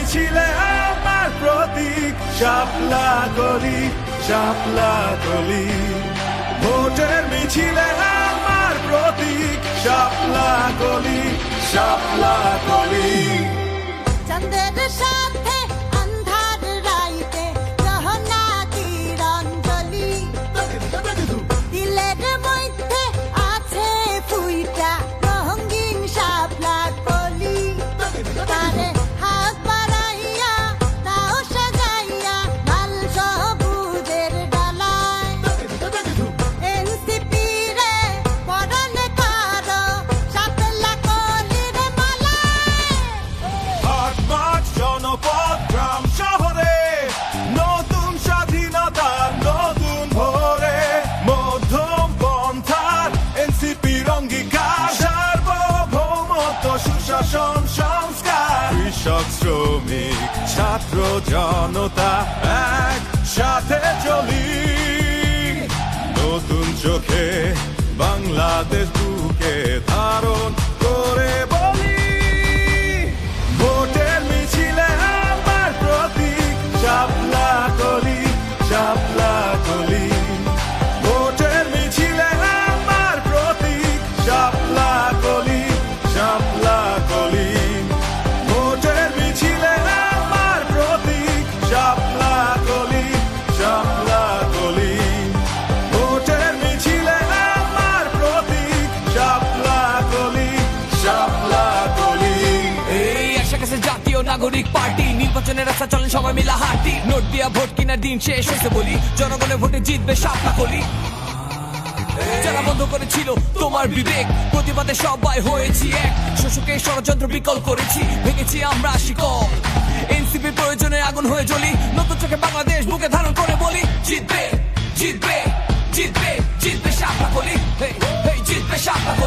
মিছিলে আমার প্রতীক শাপলা কলি, শাপলা কলি। ভোটের মিছিলে আমার প্রতীক শাপলা কলি, শাপলা কলি। চন্দ্রের সাথে আন্ধার রাইতে গহনা কিরণ জ্বলি, দিলের মধ্যে আছে ফুইটা রঙিন শাপলা কলি। তারে হাত বাড়াইয়া তাও সাজাইয়া লাল সবুজের ডালায়, এনসিপি রে পরানে কারো শাপলা কলির মালায়। হাট মাঠ জনপদ গ্রাম শহরে নতুন স্বাধীনতার নতুন ভোরে, মধ্যম পন্থার এনসিপির অঙ্গীকার, সার্বভৌমত্ব সুশাসন সংস্কার। কৃষক শ্রমিক ছাত্র জনতা একসাথে চলি, নতুন চোখে বাংলাদেশ বুকে ধারণ করে বলি। ভোটের মিছিলে আমার প্রতীক শাপলা কলি, শাপলা কলি। ভোটের মিছিলে আমার প্রতীক শাপলা কলি, শাপলা কলি। ভোটের মিছিলে আমার প্রতীক শাপলা কলি, শাপলা কলি। ভোটের মিছিলে আমার প্রতীক শাপলা কলি, শাপলা কলি। এই একশো কাছে জাতীয় নাগরিক পার্টি, নির্বাচনের রাস্তা চলেন সবাই মিলা হাঁটি। নোট দিয়া ভোট কিনার দিন শেষ হয়েছে বলি, জনগণের ভোটে জিতবে শাপলা কলি। যারা বন্ধ করেছিল তোমার বিবেক, প্রতিবাদে সবাই হয়েছি এক। শোষকের ষড়যন্ত্র বিকল করেছি, ভেঙেছি আমরা শিকল। এনসিপি প্রয়োজনে আগুন হয়ে জ্বলি, নতুন চোখে বাংলাদেশ বুকে ধারণ করে বলি, জিতবে জিতবে জিতবে জিতবে শাপলা কলি, জিতবে শাপলা কলি।